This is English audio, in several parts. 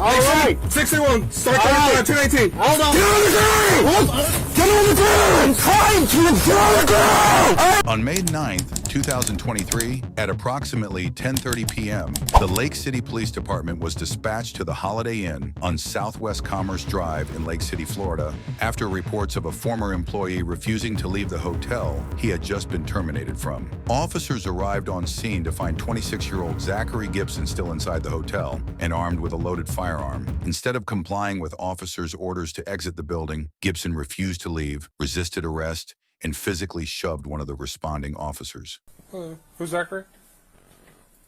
All right. 61, start 218. Hold on. Get on the ground! Get on the ground! I'm trying to get on the ground! On May 9th, 2023, at approximately 10:30 p.m., the Lake City Police Department was dispatched to the Holiday Inn on Southwest Commerce Drive in Lake City, Florida, after reports of a former employee refusing to leave the hotel he had just been terminated from. Officers arrived on scene to find 26-year-old Zachary Gibson still inside the hotel and armed with a loaded firearm. Instead of complying with officers' orders to exit the building, Gibson refused to leave, resisted arrest, and physically shoved one of the responding officers. Hello. Who's Zachary?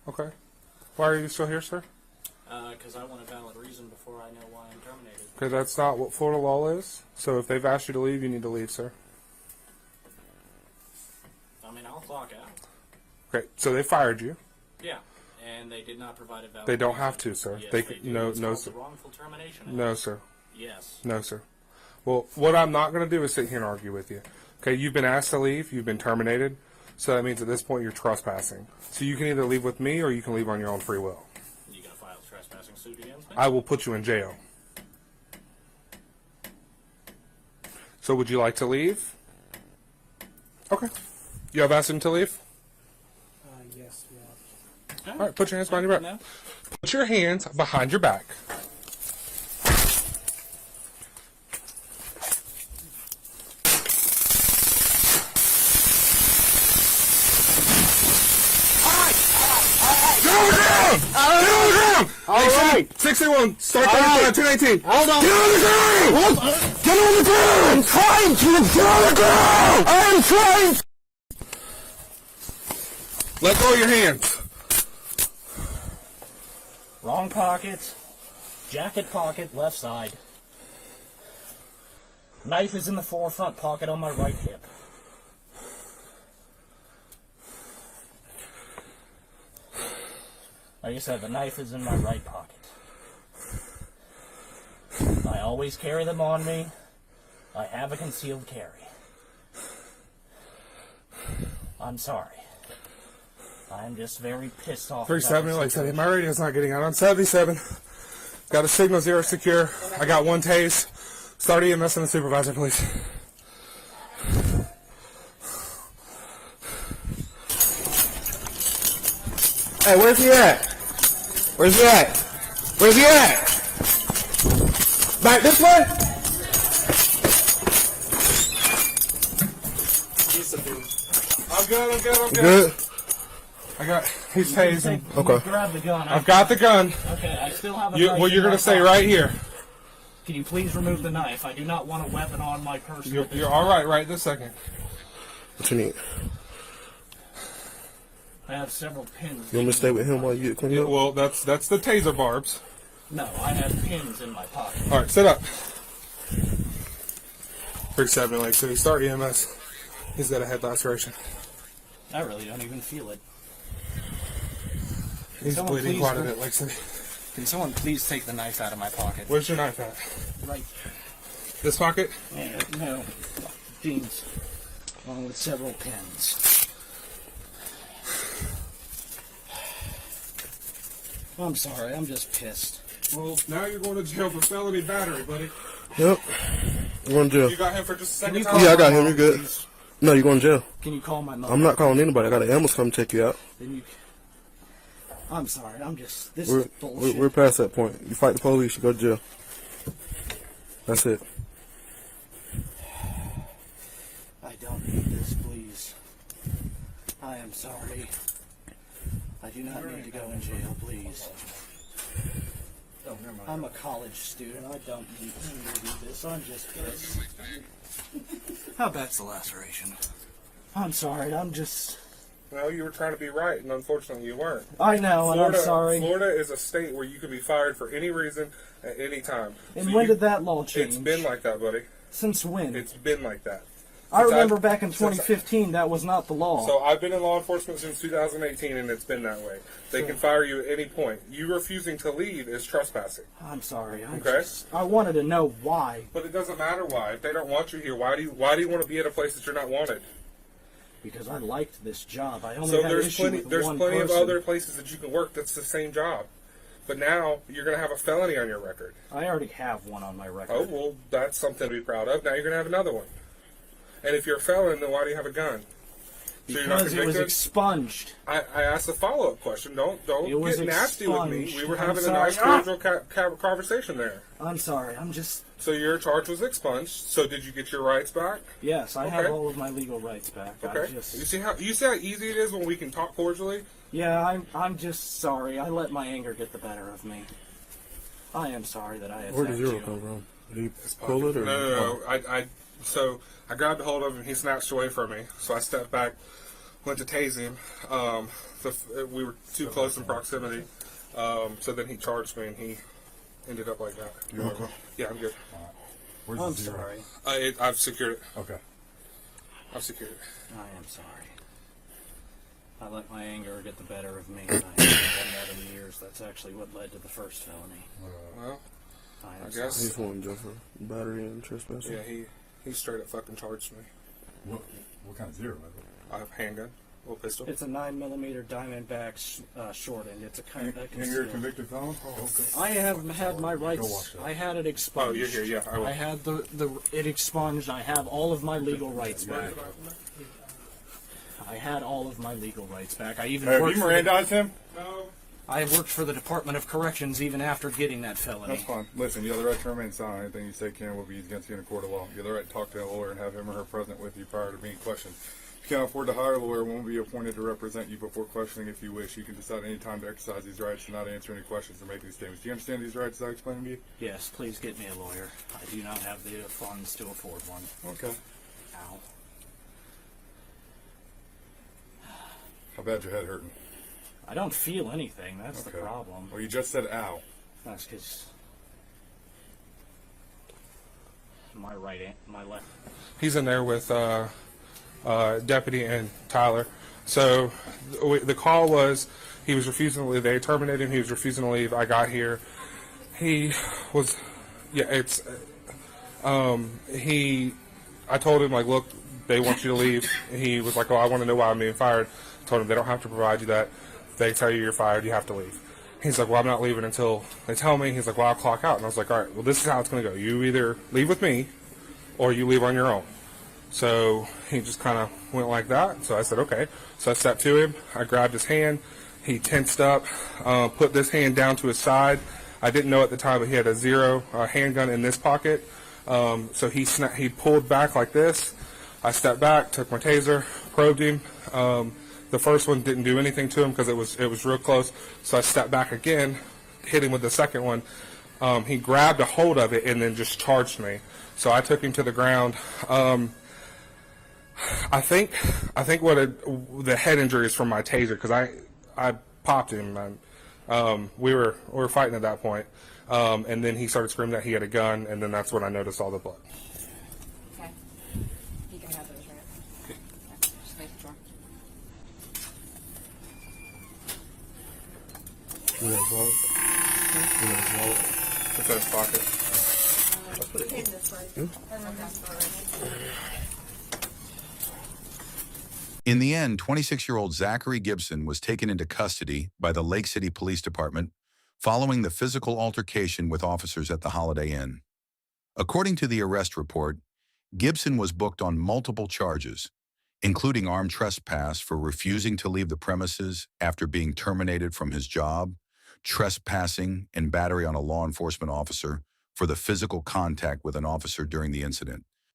Okay. Why are you still here, sir? Because I want a valid reason before I know why I'm terminated. Okay, that's not what Florida law is. So if they've asked you to leave, you need to leave, sir. I mean, I'll clock out. Okay, so they fired you. Yeah, and they did not provide a valid They don't reason. have to, sir. Yes, They do. no, It's no, called sir. the wrongful termination act. No, sir. Yes. No, sir. Well, what I'm not going to do is sit here and argue with you. Okay, you've been asked to leave. You've been terminated. So that means at this point you're trespassing. So you can either leave with me or you can leave on your own free will. You gonna file a trespassing suit against me? I will put you in jail. So would you like to leave? Okay. You have asked him to leave? Yes, yeah. All right, put your hands behind your back. No. Put your hands behind your back. All right. 61, start 218. Hold on. Get on the ground! Get on the ground! I'm trying to get on the ground! I'm trying to... Let go of your hands. Wrong pocket. Jacket pocket, left side. Knife is in the forefront pocket on my right hip. Like I said, the knife is in my right pocket. I always carry them on me. I have a concealed carry. I'm sorry. I'm just very pissed off. 37, like I said, my radio's not getting out. On 77. Got a signal 0 secure. I got one tase. Start EMS and the supervisor, please. Hey, where's he at? Where's he at? Where's he at? Back this way? I'm good. Good. I got, he's tasing. Okay. Grab the gun. I've got the gun. Okay, I still have a You, knife well, in you're my going to stay pocket. right here. Can you please remove the knife? I do not want a weapon on my person. You're all right this second. What you need? I have several pins. You want me to stay with him while you get cleaned Yeah, up? well, that's the taser barbs. No, I have pins in my pocket. All right, sit up. 37, like City. Start EMS. He's got a head laceration. I really don't even feel it. He's someone bleeding please quite a re- bit, like City. Can someone please take the knife out of my pocket? Where's your knife at? Right. This pocket? No. Jeans. Along with several pins. I'm sorry, I'm just pissed. Well, now you're going to jail for felony battery, buddy. Yep. You're going to You jail. got him for just a second you time? Yeah, I got him. You're good. No, you're going to jail. Can you call my mother? I'm not calling anybody. I got an ambulance come take you out. Then you... I'm sorry, I'm just... This We're, is bullshit. we're past that point. You fight the police, you go to jail. That's it. I don't need this, please. I am sorry. I do not need to go in jail, please. I'm a college student. I don't need to do this. I'm just pissed. How bad's the laceration? I'm sorry. I'm just... Well, you were trying to be right, and unfortunately you weren't. I know, and I'm sorry. Florida is a state where you can be fired for any reason at any time. And So when you- did that law change? It's been like that, buddy. Since when? It's been like that. I Since remember I've- back in since- 2015, that was not the law. So I've been in law enforcement since 2018, and it's been that way. They can fire you at any point. You refusing to leave is trespassing. I'm sorry. Okay. I wanted to know why. But it doesn't matter why. If they don't want you here, why do you want to be at a place that you're not wanted? Because I liked this job. I only So had there's issue plenty with there's one plenty person. of other places that you can work that's the same job. But now you're going to have a felony on your record. I already have one on my record. Oh, well, that's something to be proud of. Now you're going to have another one. And if you're a felon, then why do you have a gun? So you're not Because it was convicted? expunged. I asked a follow-up question. Don't It was get nasty with me. expunged. We were I'm having a sorry. nice, cordial conversation there. I'm sorry. I'm just... So your charge was expunged. So did you get your rights back? Yes, I have Okay. all of my legal rights back. Okay. I just... You see how easy it is when we can talk cordially? Yeah, I'm just sorry. I let my anger get the better of me. I am sorry that I attacked Where did zero you. come from? Did he pull it or? No. So I grabbed a hold of him. He snatched away from me. So I stepped back, went to tase him. We were too close in proximity. So then he charged me, and he ended up like that. You okay? Yeah, I'm good. Where's I'm the zero? sorry. I've secured it. Okay. I've secured it. I am sorry. I let my anger get the better of me, and I haven't done that in years. That's actually what led to the first felony. Well, I am I guess. He's one jump for battery and trespassing. Yeah, he straight up fucking charged me. What kind of zero is it? I have a handgun, little pistol. It's a 9mm Diamondback short end. It's a kind of And you're a convicted felon? Oh, okay. I have had my watch rights. that. I had it expunged. Oh, you're here, yeah, I will. I had it expunged. I have all of my legal rights back. I had all of my legal rights back. I even Have worked you for the, Mirandized him? No. I worked for the Department of Corrections even after getting that felony. That's fine. Listen, you have the right to remain silent. Anything you say can will be used against you in a court of law. You have the right to talk to a lawyer and have him or her present with you prior to being questioned. If you can't afford to hire a lawyer, one will be appointed to represent you before questioning if you wish. You can decide any time to exercise these rights and not answer any questions or make these statements. Do you understand these rights I explained to you? Yes, please get me a lawyer. I do not have the funds to afford one. Okay. Ow. How bad's your head hurting? I don't feel anything. That's the Okay. problem. Well, you just said ow. That's because my left. He's in there with Deputy and Tyler. So the call was he was refusing to leave. They terminated him. He was refusing to leave. I got here. He was, yeah, it's, I told him, like, look, they want you to leave. He was like, oh, I want to know why I'm being fired. I told him they don't have to provide you that. They tell you you're fired, you have to leave. He's like, well, I'm not leaving until they tell me. He's like, well, I'll clock out. And I was like, all right, well, this is how it's going to go. You either leave with me or you leave on your own. So he just kind of went like that. So I said, okay. So I stepped to him. I grabbed his hand. He tensed up, put this hand down to his side. I didn't know at the time, but he had a zero handgun in this pocket. So he pulled back like this. I stepped back, took my taser, probed him. The first one didn't do anything to him because it was real close. So I stepped back again, hit him with the second one. He grabbed a hold of it and then just charged me. So I took him to the ground. I think the head injury is from my taser because I popped him. We were fighting at that point, and then he started screaming that he had a gun, and then that's when I noticed all the blood. Okay. You can have those, right? Okay. Just making sure. You got his wallet? You got his wallet? It's in his pocket. Take this one. In the end, 26-year-old Zachary Gibson was taken into custody by the Lake City Police Department following the physical altercation with officers at the Holiday Inn. According to the arrest report, Gibson was booked on multiple charges, including armed trespass for refusing to leave the premises after being terminated from his job, trespassing, and battery on a law enforcement officer for the physical contact with an officer during the incident.